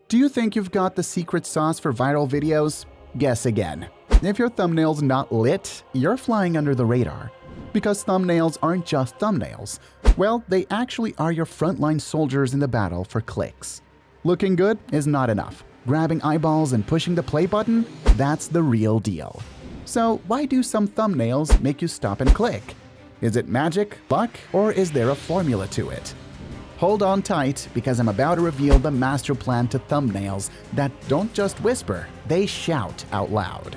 Do you think you've got the secret sauce for viral videos? Guess again. If your thumbnail's not lit, you're flying under the radar. Because thumbnails aren't just thumbnails. Well, they actually are your frontline soldiers in the battle for clicks. Looking good is not enough. Grabbing eyeballs and pushing the play button? That's the real deal. So why do some thumbnails make you stop and click? Is it magic, luck, or is there a formula to it? Hold on tight, because I'm about to reveal the master plan to thumbnails that don't just whisper, they shout out loud.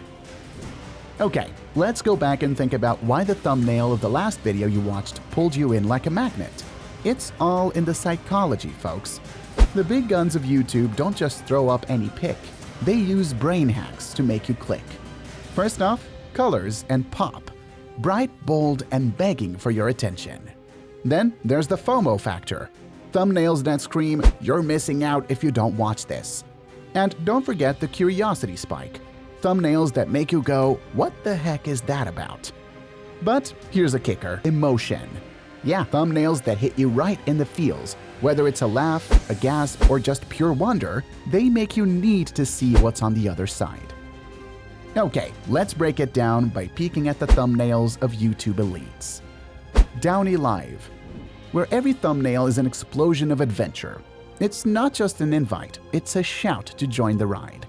Okay, let's go back and think about why the thumbnail of the last video you watched pulled you in like a magnet. It's all in the psychology, folks. The big guns of YouTube don't just throw up any pic. They use brain hacks to make you click. First off, colors and pop. Bright, bold, and begging for your attention. Then there's the FOMO factor. Thumbnails that scream, "You're missing out if you don't watch this." And don't forget the curiosity spike. Thumbnails that make you go, "What the heck is that about?" But here's a kicker: emotion. Yeah, thumbnails that hit you right in the feels. Whether it's a laugh, a gasp, or just pure wonder, they make you need to see what's on the other side. Okay, let's break it down by peeking at the thumbnails of YouTube elites. Downey Live, where every thumbnail is an explosion of adventure. It's not just an invite, it's a shout to join the ride.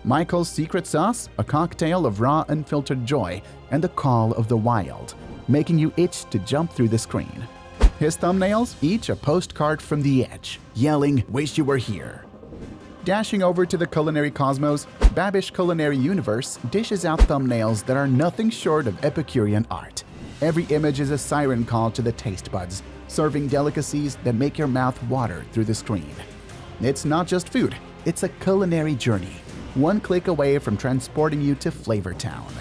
Michael's secret sauce, a cocktail of raw, unfiltered joy and the call of the wild, making you itch to jump through the screen. His thumbnails, each a postcard from the edge, yelling, "Wish you were here." Dashing over to the culinary cosmos, Babish Culinary Universe dishes out thumbnails that are nothing short of Epicurean art. Every image is a siren call to the taste buds, serving delicacies that make your mouth water through the screen. It's not just food, it's a culinary journey, one click away from transporting you to Flavor Town.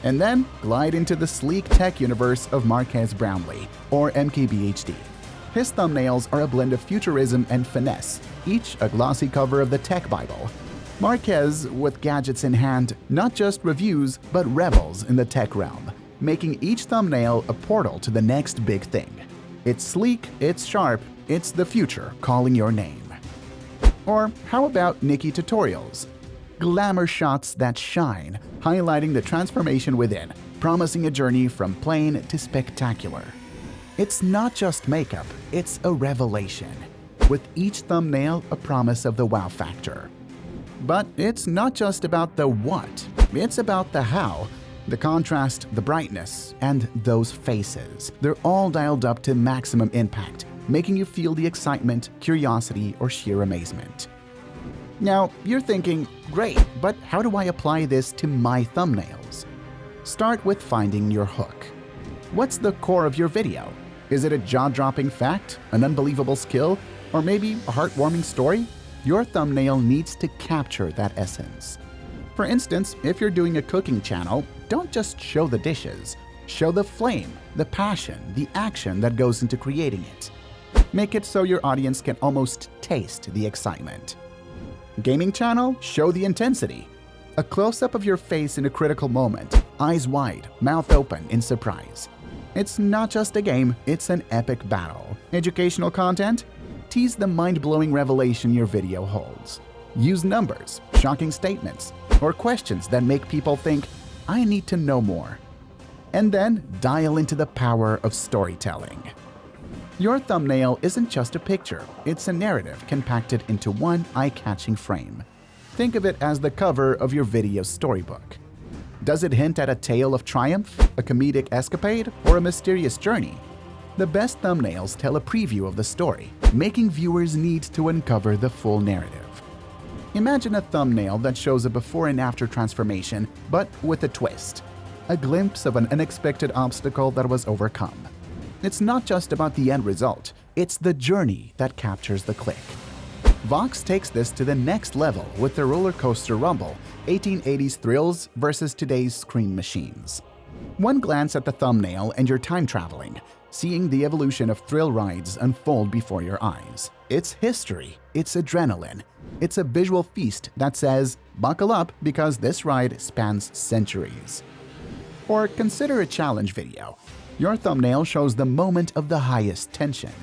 And then glide into the sleek tech universe of Marques Brownlee, or MKBHD. His thumbnails are a blend of futurism and finesse, each a glossy cover of the tech Bible. Marques, with gadgets in hand, not just reviews, but revels in the tech realm, making each thumbnail a portal to the next big thing. It's sleek, it's sharp, it's the future calling your name. Or how about Nikki Tutorials? Glamour shots that shine, highlighting the transformation within, promising a journey from plain to spectacular. It's not just makeup, it's a revelation, with each thumbnail a promise of the wow factor. But it's not just about the what, it's about the how. The contrast, the brightness, and those faces. They're all dialed up to maximum impact, making you feel the excitement, curiosity, or sheer amazement. Now, you're thinking, great, but how do I apply this to my thumbnails? Start with finding your hook. What's the core of your video? Is it a jaw-dropping fact, an unbelievable skill, or maybe a heartwarming story? Your thumbnail needs to capture that essence. For instance, if you're doing a cooking channel, don't just show the dishes. Show the flame, the passion, the action that goes into creating it. Make it so your audience can almost taste the excitement. Gaming channel? Show the intensity. A close-up of your face in a critical moment, eyes wide, mouth open in surprise. It's not just a game, it's an epic battle. Educational content? Tease the mind-blowing revelation your video holds. Use numbers, shocking statements, or questions that make people think, "I need to know more." And then dial into the power of storytelling. Your thumbnail isn't just a picture, it's a narrative compacted into one eye-catching frame. Think of it as the cover of your video storybook. Does it hint at a tale of triumph, a comedic escapade, or a mysterious journey? The best thumbnails tell a preview of the story, making viewers need to uncover the full narrative. Imagine a thumbnail that shows a before and after transformation, but with a twist. A glimpse of an unexpected obstacle that was overcome. It's not just about the end result, it's the journey that captures the click. Vox takes this to the next level with the roller coaster rumble, 1880s thrills versus today's screen machines. One glance at the thumbnail and you're time traveling, seeing the evolution of thrill rides unfold before your eyes. It's history, it's adrenaline, it's a visual feast that says, buckle up because this ride spans centuries. Or consider a challenge video. Your thumbnail shows the moment of the highest tension.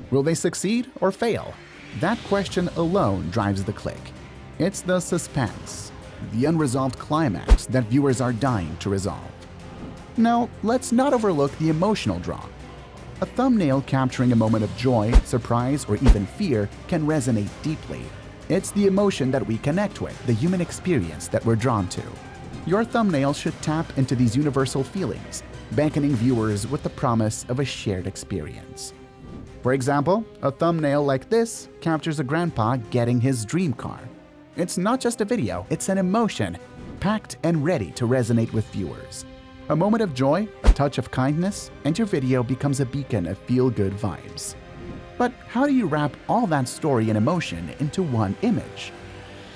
Will they succeed or fail? That question alone drives the click. It's the suspense, the unresolved climax that viewers are dying to resolve. Now, let's not overlook the emotional draw. A thumbnail capturing a moment of joy, surprise, or even fear can resonate deeply. It's the emotion that we connect with, the human experience that we're drawn to. Your thumbnail should tap into these universal feelings, beckoning viewers with the promise of a shared experience. For example, a thumbnail like this captures a grandpa getting his dream car. It's not just a video, it's an emotion, packed and ready to resonate with viewers. A moment of joy, a touch of kindness, and your video becomes a beacon of feel-good vibes. But how do you wrap all that story and emotion into one image?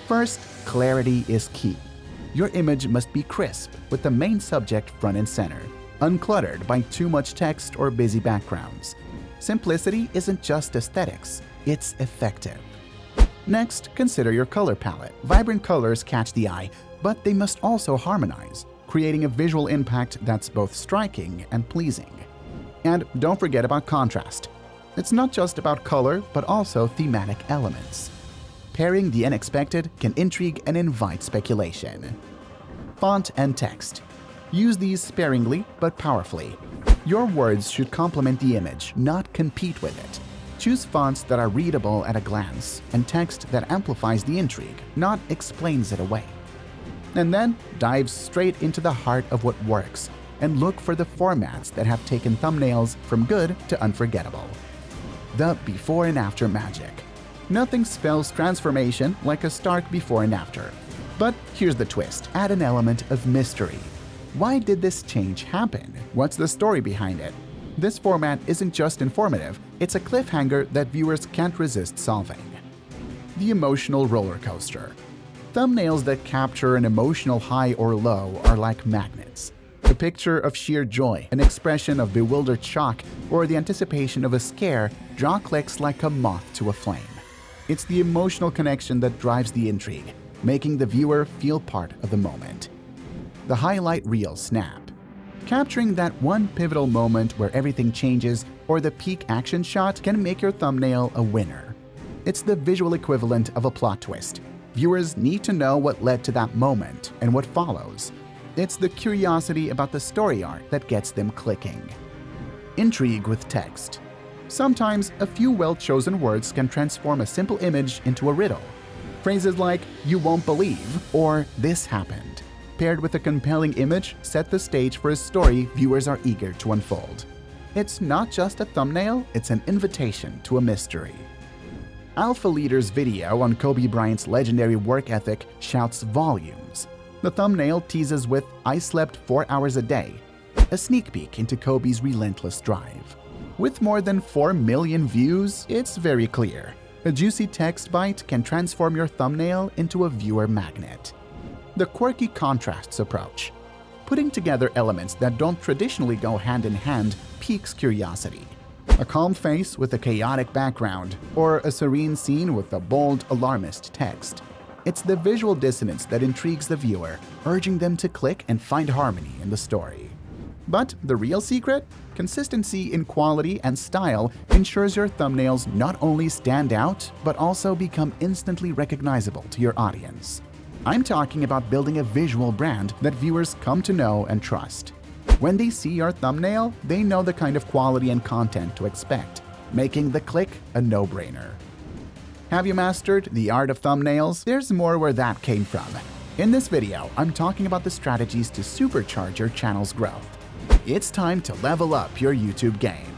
First, clarity is key. Your image must be crisp, with the main subject front and center, uncluttered by too much text or busy backgrounds. Simplicity isn't just aesthetics, it's effective. Next, consider your color palette. Vibrant colors catch the eye, but they must also harmonize, creating a visual impact that's both striking and pleasing. And don't forget about contrast. It's not just about color, but also thematic elements. Pairing the unexpected can intrigue and invite speculation. Font and text. Use these sparingly but powerfully. Your words should complement the image, not compete with it. Choose fonts that are readable at a glance and text that amplifies the intrigue, not explains it away. And then dive straight into the heart of what works and look for the formats that have taken thumbnails from good to unforgettable. The before and after magic. Nothing spells transformation like a stark before and after. But here's the twist, add an element of mystery. Why did this change happen? What's the story behind it? This format isn't just informative, it's a cliffhanger that viewers can't resist solving. The emotional roller coaster. Thumbnails that capture an emotional high or low are like magnets. A picture of sheer joy, an expression of bewildered shock, or the anticipation of a scare draw clicks like a moth to a flame. It's the emotional connection that drives the intrigue, making the viewer feel part of the moment. The highlight reel snap. Capturing that one pivotal moment where everything changes or the peak action shot can make your thumbnail a winner. It's the visual equivalent of a plot twist. Viewers need to know what led to that moment and what follows. It's the curiosity about the story arc that gets them clicking. Intrigue with text. Sometimes a few well-chosen words can transform a simple image into a riddle. Phrases like, "you won't believe," or "this happened," paired with a compelling image, set the stage for a story viewers are eager to unfold. It's not just a thumbnail, it's an invitation to a mystery. Alpha Leader's video on Kobe Bryant's legendary work ethic shouts volumes. The thumbnail teases with "I slept 4 hours a day," a sneak peek into Kobe's relentless drive. With more than 4 million views, it's very clear. A juicy text bite can transform your thumbnail into a viewer magnet. The quirky contrasts approach. Putting together elements that don't traditionally go hand in hand piques curiosity. A calm face with a chaotic background, or a serene scene with a bold, alarmist text. It's the visual dissonance that intrigues the viewer, urging them to click and find harmony in the story. But the real secret? Consistency in quality and style ensures your thumbnails not only stand out, but also become instantly recognizable to your audience. I'm talking about building a visual brand that viewers come to know and trust. When they see your thumbnail, they know the kind of quality and content to expect, making the click a no-brainer. Have you mastered the art of thumbnails? There's more where that came from. In this video, I'm talking about the strategies to supercharge your channel's growth. It's time to level up your YouTube game.